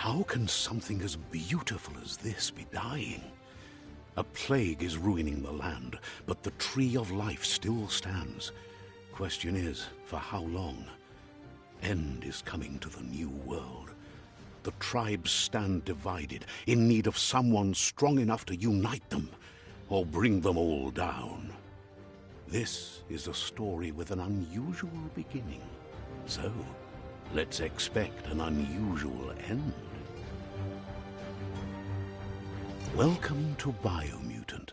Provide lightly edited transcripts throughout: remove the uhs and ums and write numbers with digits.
How can something as beautiful as this be dying? A plague is ruining the land, but the tree of life still stands. Question is, for how long? End is coming to the new world. The tribes stand divided, in need of someone strong enough to unite them, or bring them all down. This is a story with an unusual beginning. So, let's expect an unusual end. Welcome to Biomutant.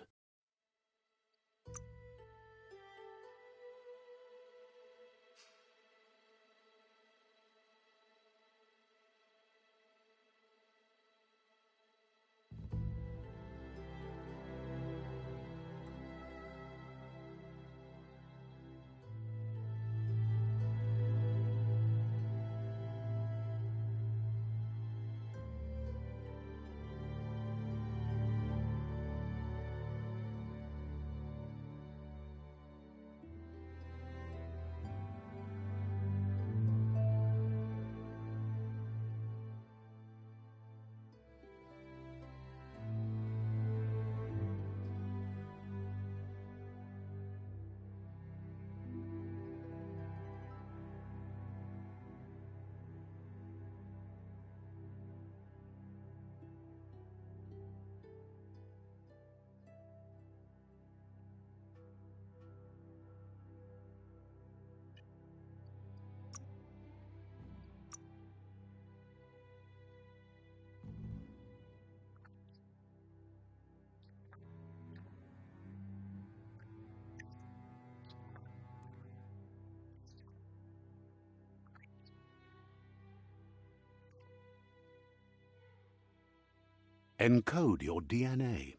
Encode your DNA.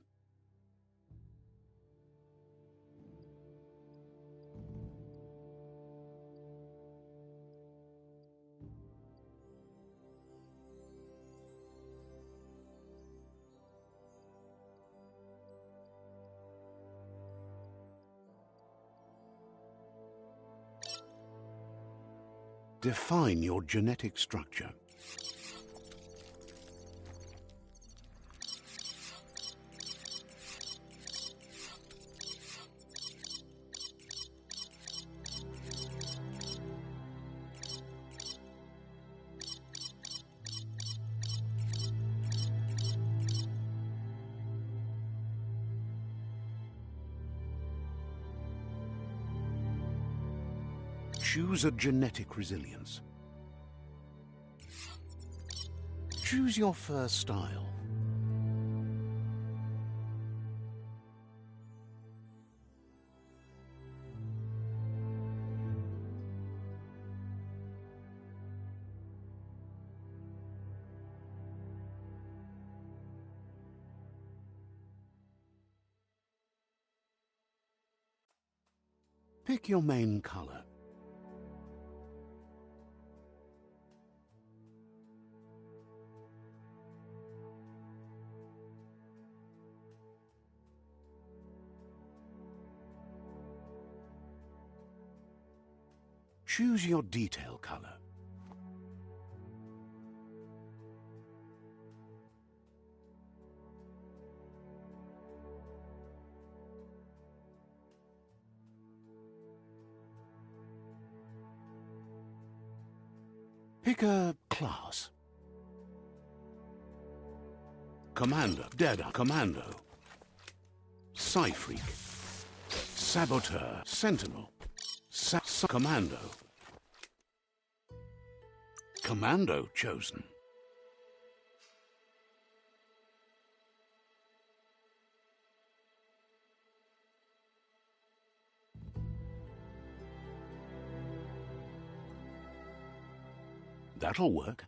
Define your genetic structure. Choose a genetic resilience. Choose your first style. Pick your main color. Choose your detail color. Pick a class. Commander, Dead Commando. Psy-Freak. Saboteur, Sentinel. Commando. Commando chosen. That'll work.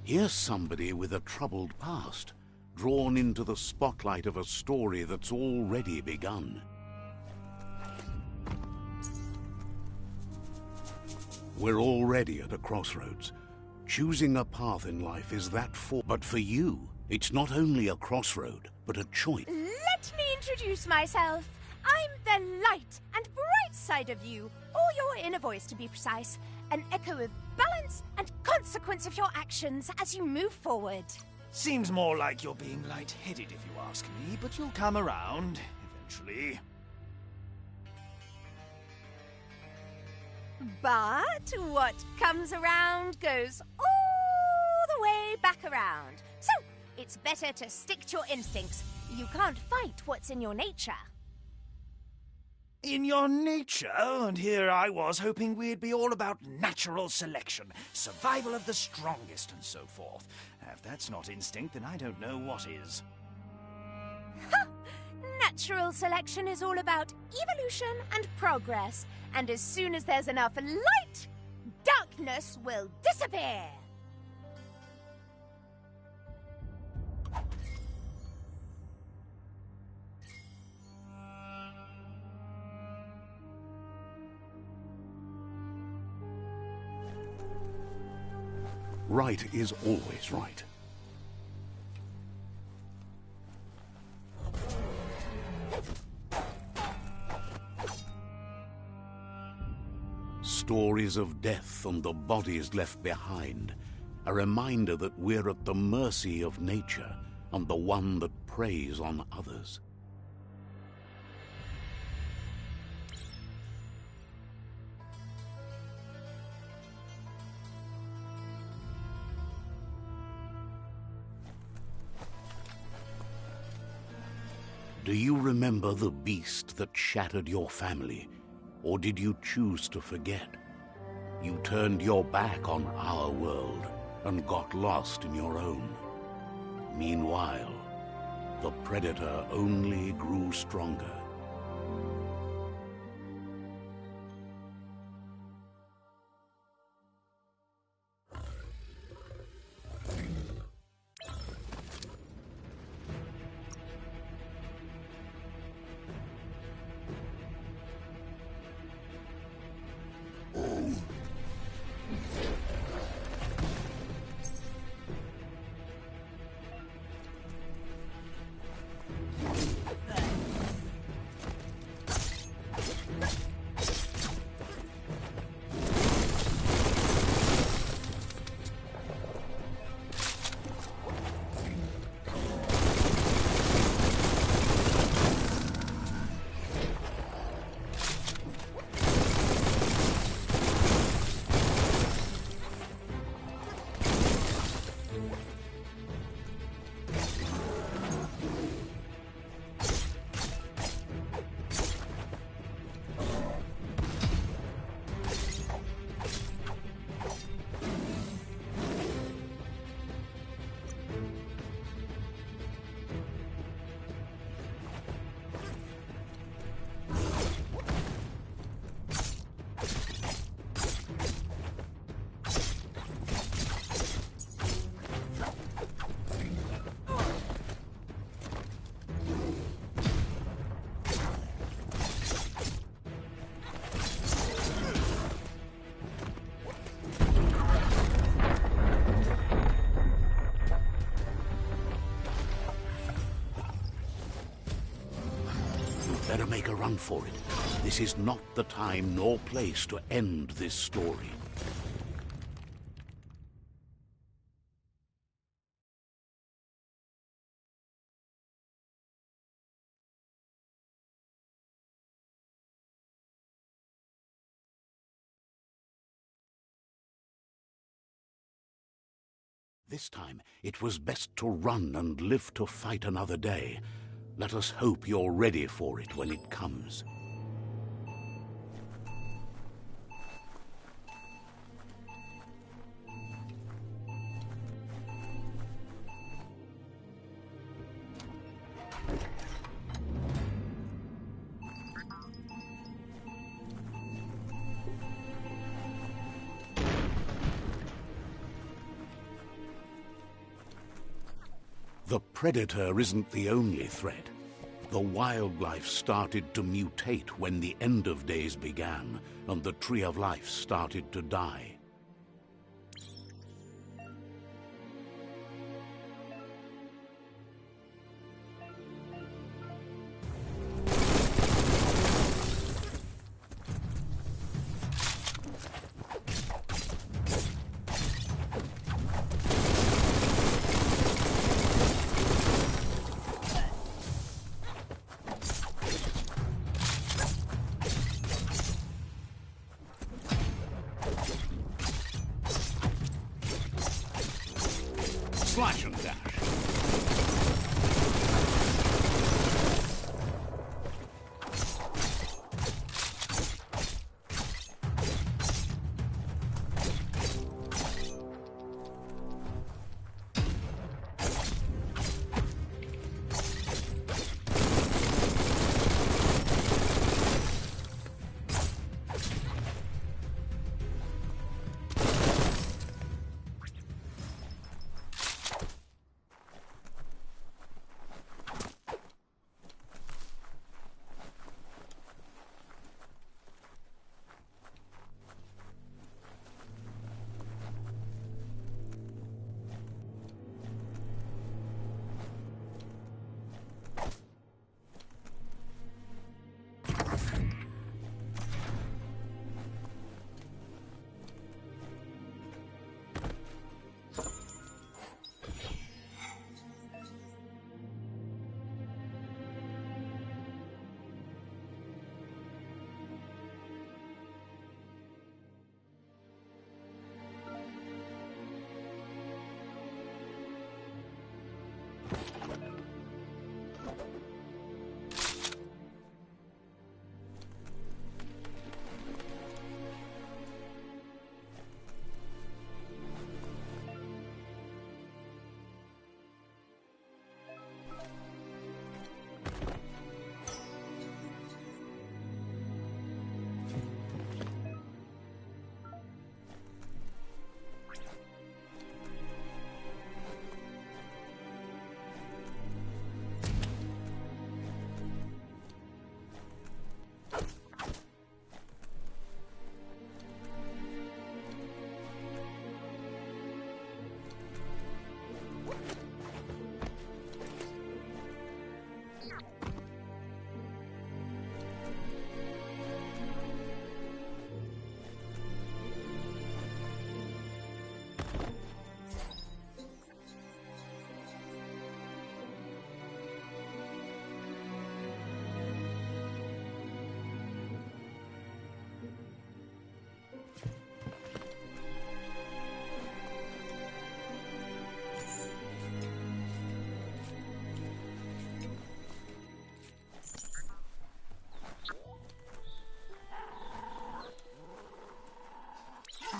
Here's somebody with a troubled past, drawn into the spotlight of a story that's already begun. We're already at a crossroads. Choosing a path in life is but for you, it's not only a crossroad, but a choice. Let me introduce myself. I'm the light and bright side of you, or your inner voice to be precise, an echo of balance and consequence of your actions as you move forward. Seems more like you're being light-headed if you ask me, but you'll come around, eventually. But what comes around goes all the way back around. So, it's better to stick to your instincts. You can't fight what's in your nature. In your nature, and here I was hoping we'd be all about natural selection, survival of the strongest, and so forth. If that's not instinct, then I don't know what is. Ha! Natural selection is all about evolution and progress, and as soon as there's enough light, darkness will disappear. Right is always right. Stories of death and the bodies left behind, a reminder that we're at the mercy of nature and the one that preys on others. Do you remember the beast that shattered your family, or did you choose to forget? You turned your back on our world and got lost in your own. Meanwhile, the predator only grew stronger. Better make a run for it. This is not the time nor place to end this story. This time, it was best to run and live to fight another day. Let us hope you're ready for it when it comes. The predator isn't the only threat. The wildlife started to mutate when the end of days began, and the Tree of Life started to die. Slash and dash.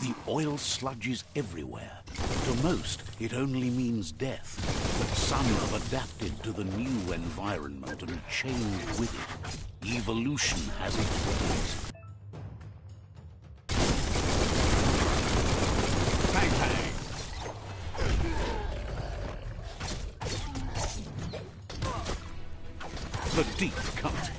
The oil sludges everywhere. To most, it only means death. But some have adapted to the new environment and changed with it. Evolution has its ways. Bang, bang. The deep cut.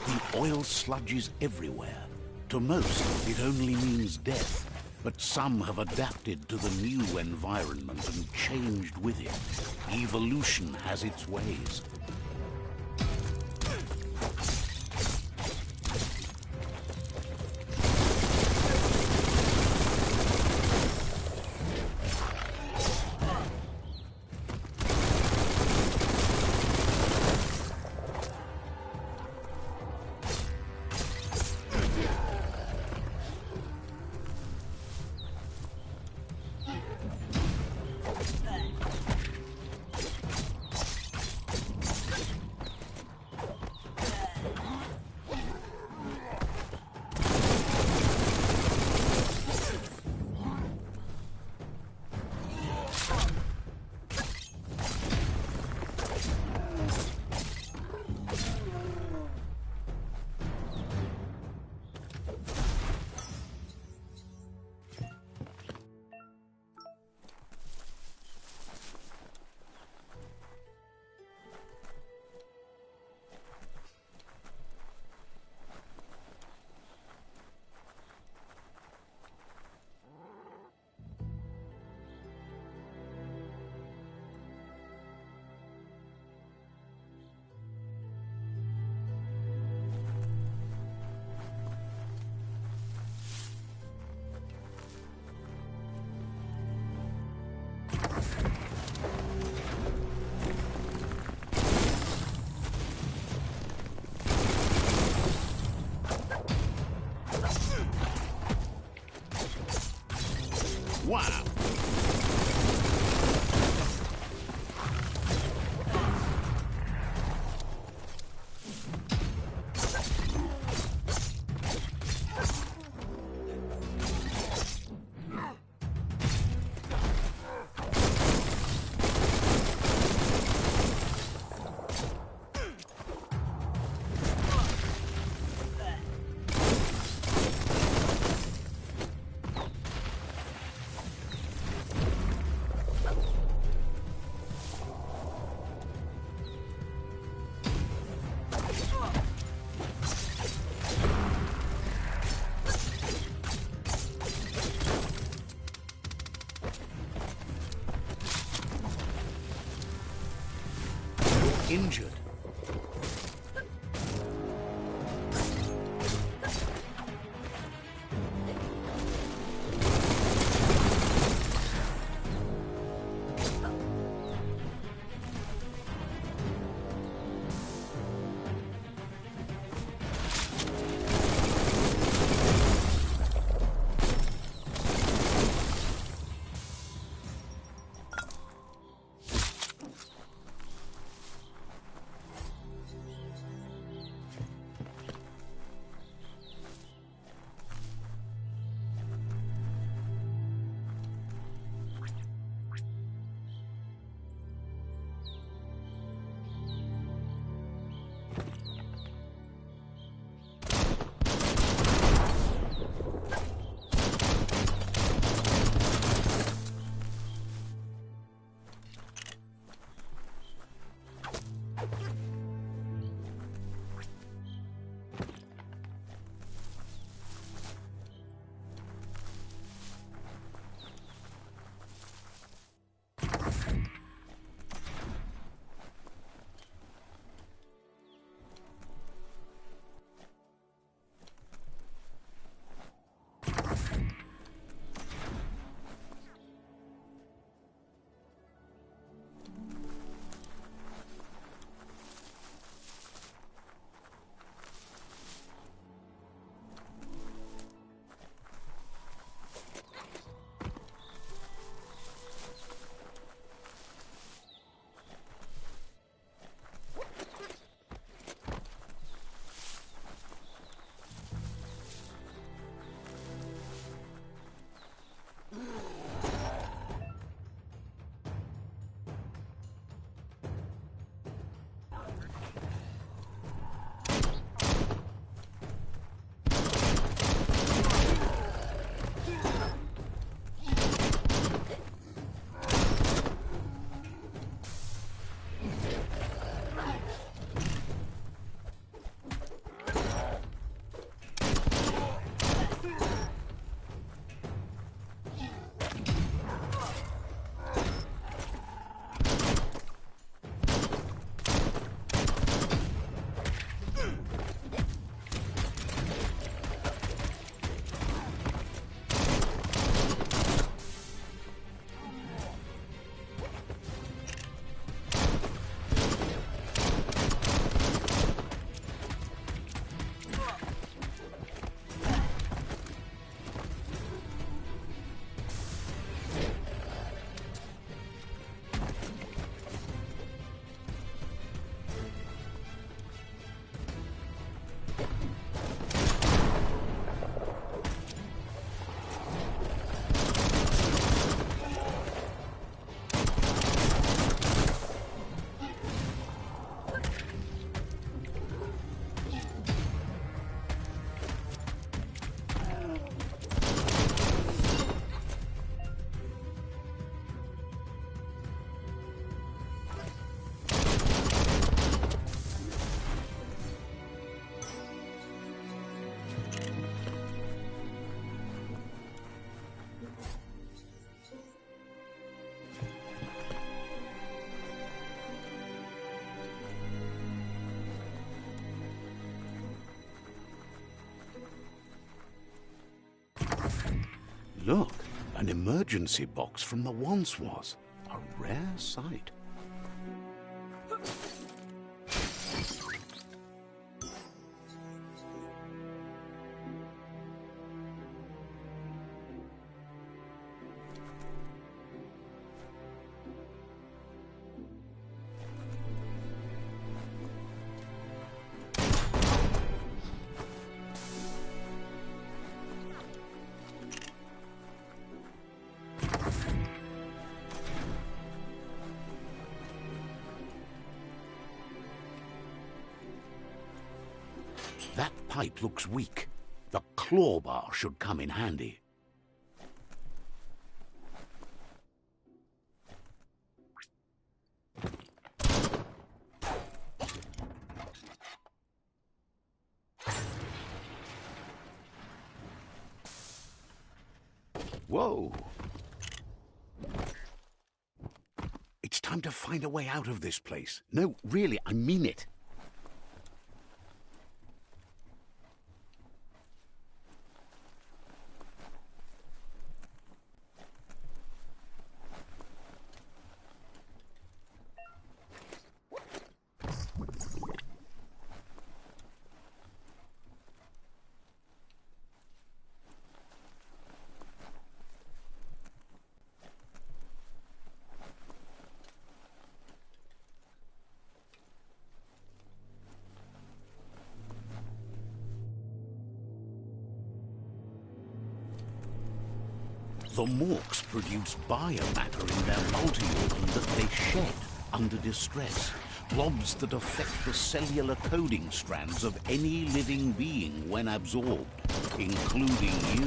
The oil sludges everywhere. To most, it only means death. But some have adapted to the new environment and changed with it. Evolution has its ways. Injured. Look, an emergency box from the once was. A rare sight. pipe looks weak. The claw bar should come in handy. Whoa! It's time to find a way out of this place. No, really, I mean it. The Morks produce biomatter in their multi-organ that they shed under distress. Blobs that affect the cellular coding strands of any living being when absorbed, including you.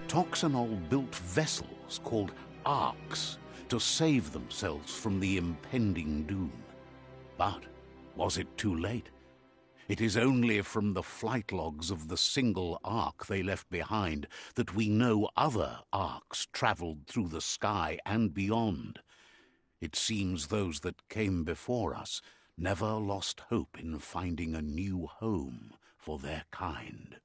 Toxanol built vessels called arks to save themselves from the impending doom. But was it too late? It is only from the flight logs of the single ark they left behind that we know other arks traveled through the sky and beyond. It seems those that came before us never lost hope in finding a new home for their kind.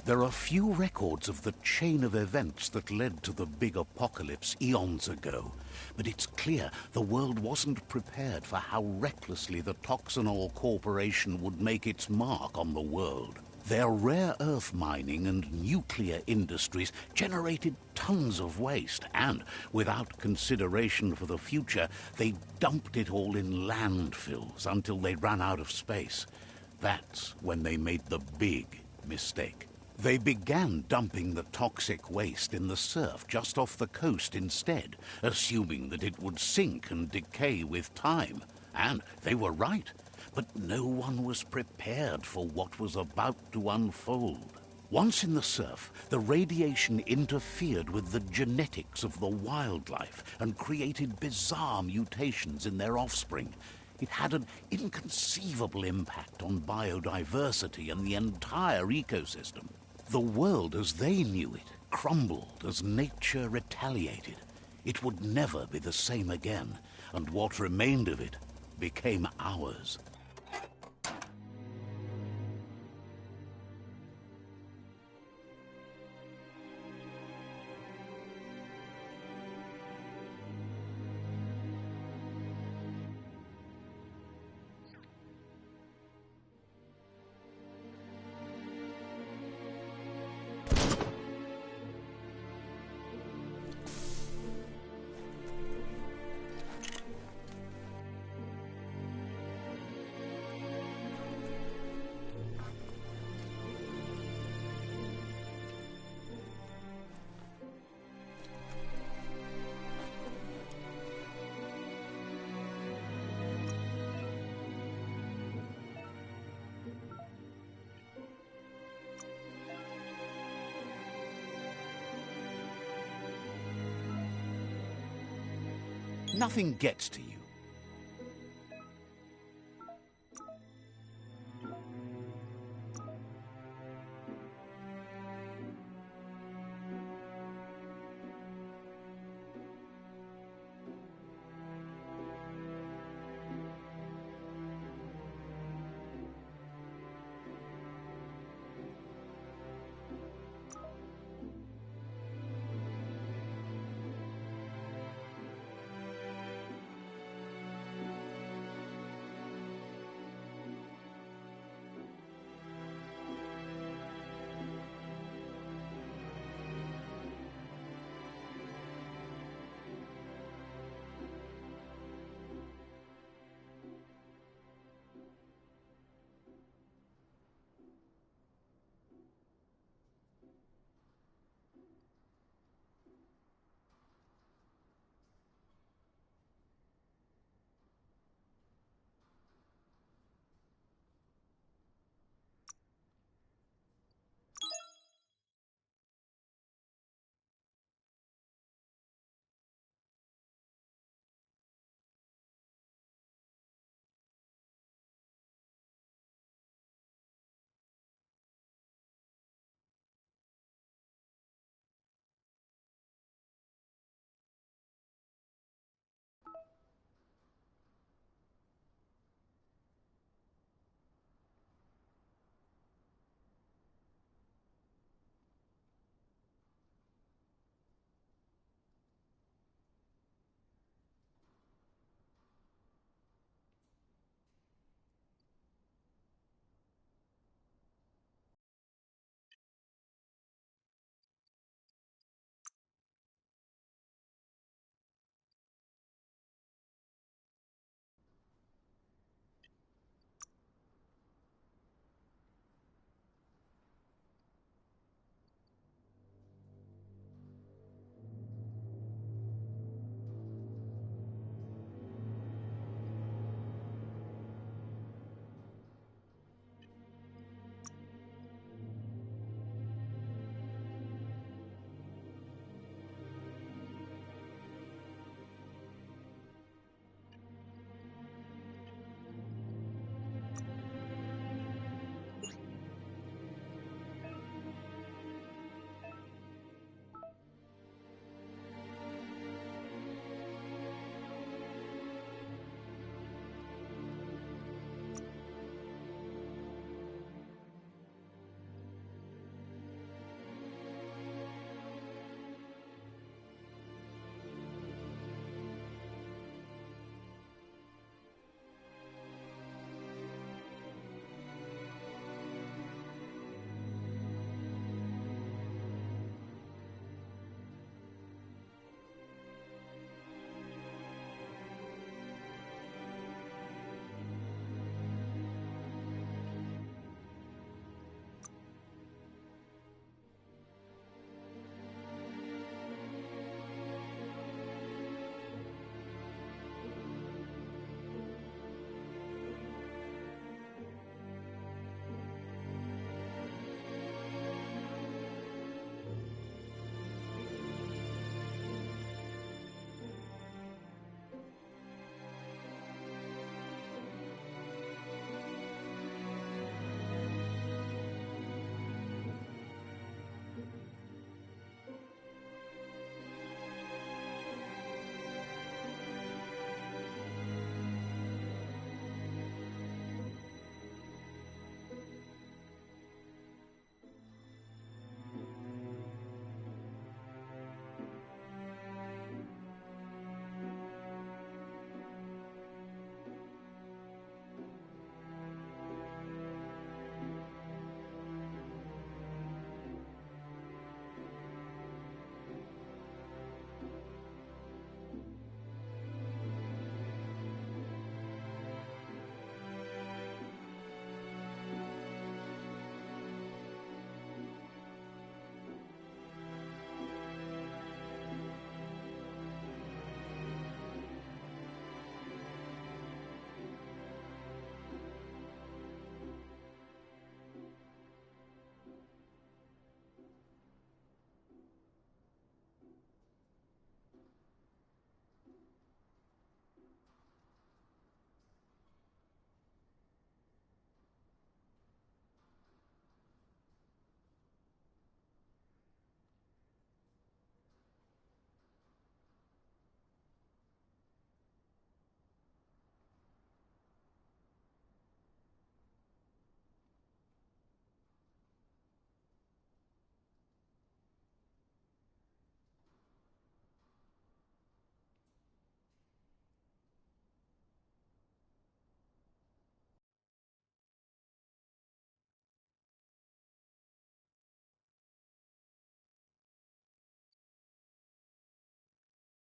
There are few records of the chain of events that led to the big apocalypse eons ago, but it's clear the world wasn't prepared for how recklessly the Toxanol Corporation would make its mark on the world. Their rare earth mining and nuclear industries generated tons of waste, and, without consideration for the future, they dumped it all in landfills until they ran out of space. That's when they made the big mistake. They began dumping the toxic waste in the surf just off the coast instead, assuming that it would sink and decay with time. And they were right. But no one was prepared for what was about to unfold. Once in the surf, the radiation interfered with the genetics of the wildlife and created bizarre mutations in their offspring. It had an inconceivable impact on biodiversity and the entire ecosystem. The world as they knew it crumbled as nature retaliated. It would never be the same again, and what remained of it became ours. Nothing gets to you.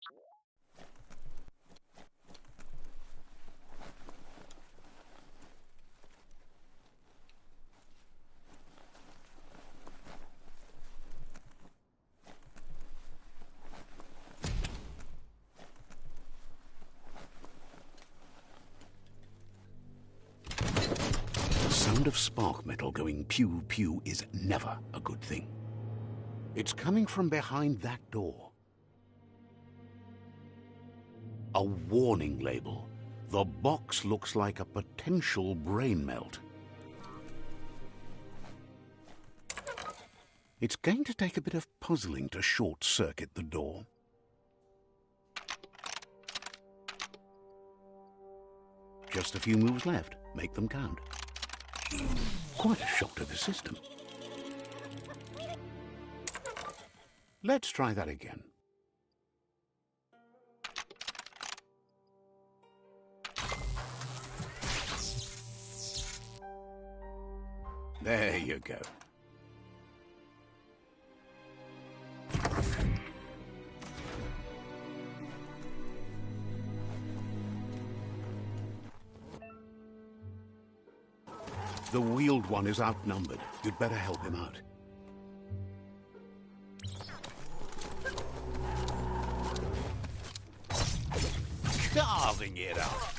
The sound of spark metal going pew-pew is never a good thing. It's coming from behind that door. A warning label. The box looks like a potential brain melt. It's going to take a bit of puzzling to short-circuit the door. Just a few moves left. Make them count. Quite a shock to the system. Let's try that again. There you go. The wheeled one is outnumbered. You'd better help him out. Carving it up.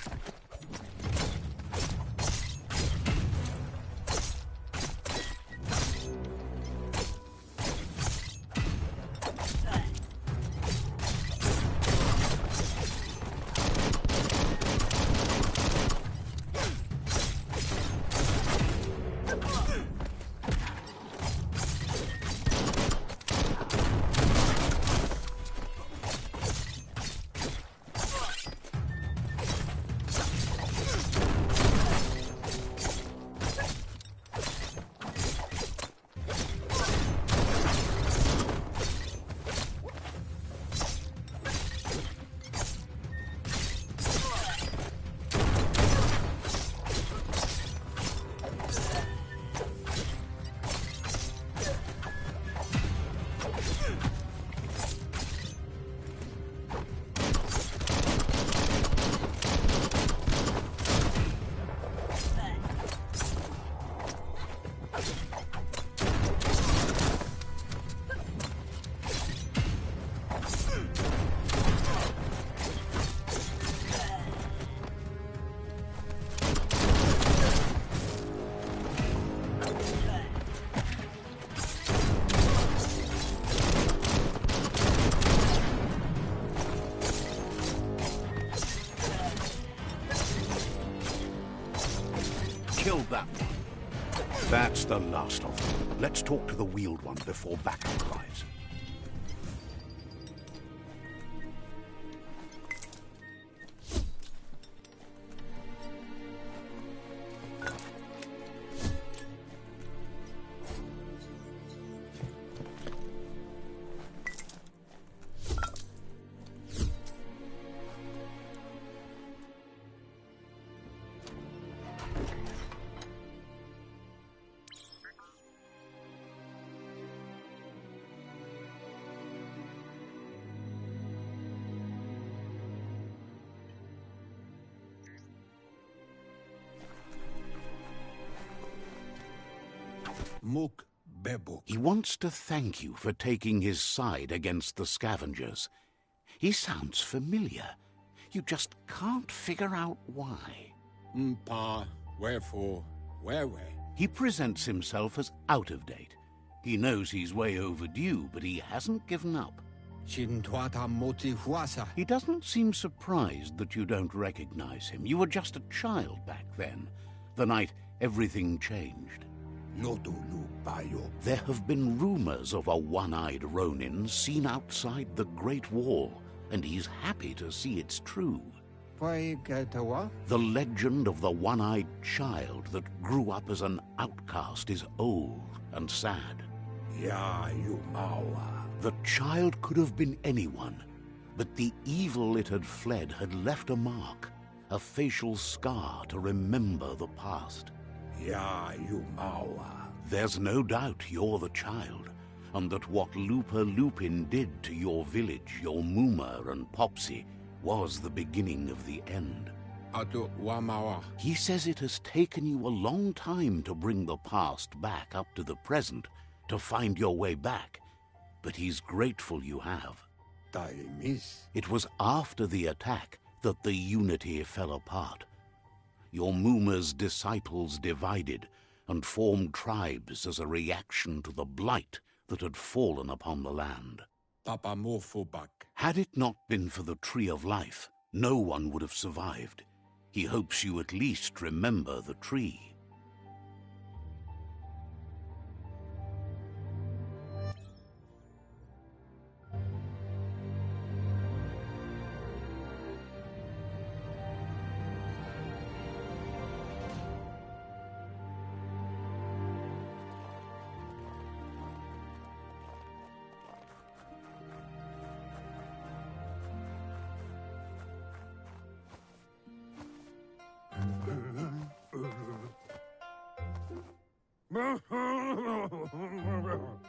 Killed that one. That's the last of them. Let's talk to the wheeled one before backup arrives. Muk Bebuk. He wants to thank you for taking his side against the scavengers. He sounds familiar. You just can't figure out why. Mpa, wherefore, whereway. He presents himself as out of date. He knows he's way overdue, but he hasn't given up. Shintuata motihuasa. He doesn't seem surprised that you don't recognize him. You were just a child back then, the night everything changed. Lotulu bayo. There have been rumors of a one-eyed Ronin seen outside the Great Wall, and he's happy to see it's true. Paigatawa? The legend of the one-eyed child that grew up as an outcast is old and sad. Ya Yumawa. The child could have been anyone, but the evil it had fled had left a mark, a facial scar to remember the past. Ya Yumawa. There's no doubt you're the child, and that what Looper Lupin did to your village, your Muma and Popsy, was the beginning of the end. Atu Wamawa. He says it has taken you a long time to bring the past back up to the present, to find your way back, but he's grateful you have. Taimis. It was after the attack that the Unity fell apart. Your Muma's disciples divided and formed tribes as a reaction to the blight that had fallen upon the land. Papa Mofubak. Had it not been for the Tree of Life, no one would have survived. He hopes you at least remember the tree.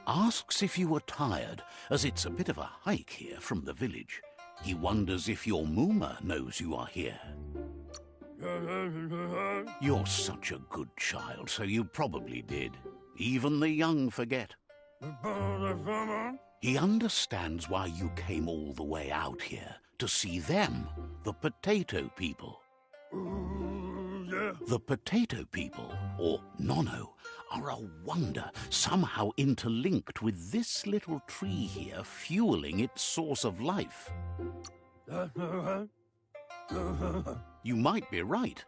Asks if you were tired, as it's a bit of a hike here from the village. He wonders if your Muma knows you are here. You're such a good child, so you probably did. Even the young forget. He understands why you came all the way out here, to see them, the Potato People. The Potato People, or Nono, are a wonder, somehow interlinked with this little tree here fueling its source of life. You might be right.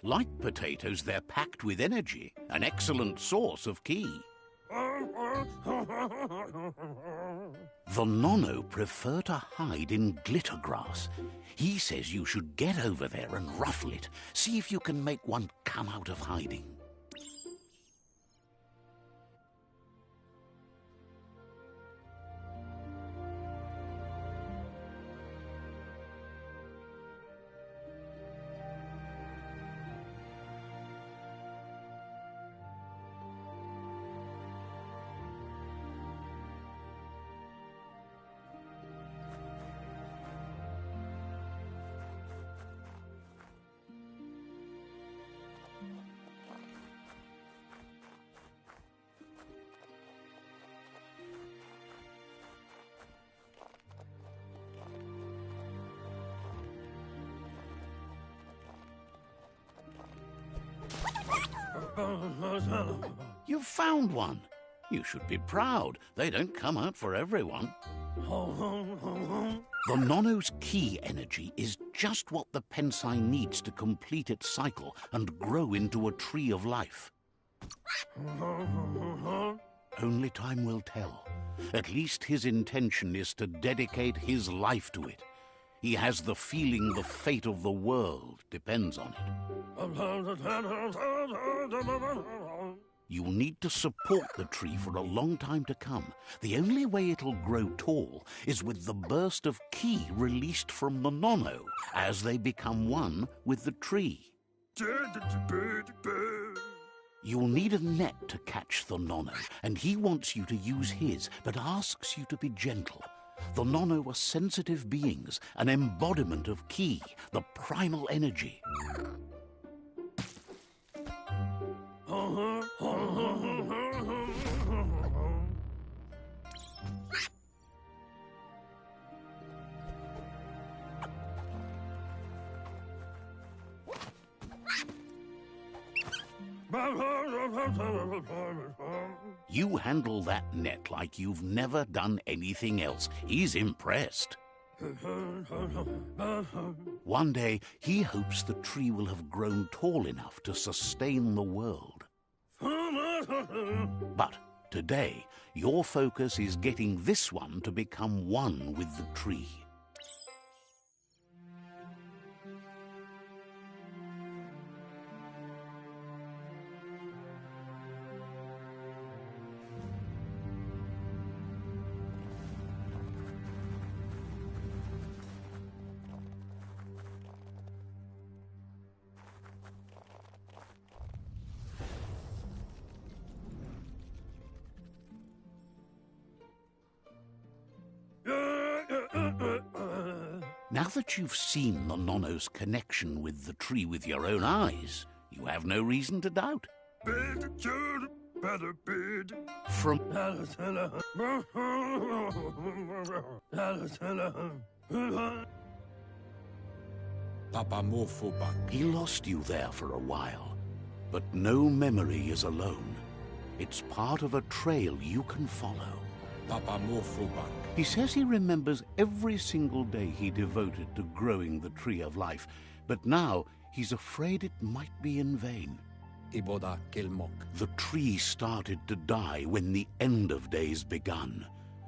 Like potatoes, they're packed with energy, an excellent source of ki. The Nono prefer to hide in glitter grass. He says you should get over there and ruffle it. See if you can make one come out of hiding. You've found one. You should be proud. They don't come out for everyone. The Nono's ki energy is just what the Pensai needs to complete its cycle and grow into a tree of life. Only time will tell. At least his intention is to dedicate his life to it. He has the feeling the fate of the world depends on it. You'll need to support the tree for a long time to come. The only way it'll grow tall is with the burst of ki released from the Nono as they become one with the tree. You'll need a net to catch the Nono, and he wants you to use his, but asks you to be gentle. The Nono are sensitive beings, an embodiment of ki, the primal energy. You handle that net like you've never done anything else. He's impressed. One day, he hopes the tree will have grown tall enough to sustain the world. But today, your focus is getting this one to become one with the tree. Now that you've seen the Nonno's connection with the tree with your own eyes, you have no reason to doubt. From Papa Morphobug. he lost you there for a while, but no memory is alone. It's part of a trail you can follow. Papa Morphobug. He says he remembers every single day he devoted to growing the Tree of Life, but now he's afraid it might be in vain. Iboda Kilmok. The tree started to die when the end of days begun,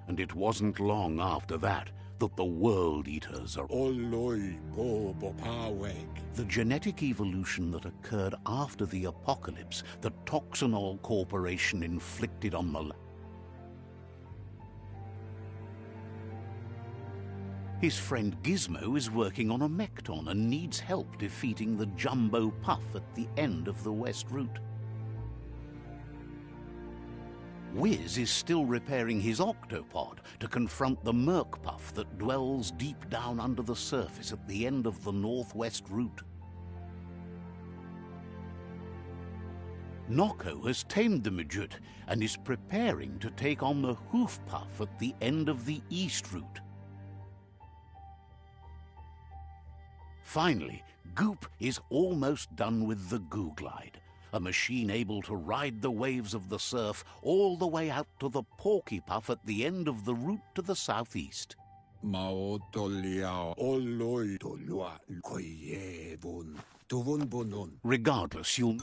and it wasn't long after that that the World Eaters are Oloi Bo Bopaweg. the genetic evolution that occurred after the apocalypse that Toxanol Corporation inflicted on the His friend Gizmo is working on a Mekton and needs help defeating the Jumbo Puff at the end of the West Route. Wiz is still repairing his octopod to confront the Merc Puff that dwells deep down under the surface at the end of the Northwest Route. Nocco has tamed the Midget and is preparing to take on the Hoof Puff at the end of the East Route. Finally, Goop is almost done with the Googlide, a machine able to ride the waves of the surf all the way out to the Porky Puff at the end of the route to the southeast. Mao Toliao. Oloi Tolua Koyevun. Tuvun Bunun. Regardless, you'll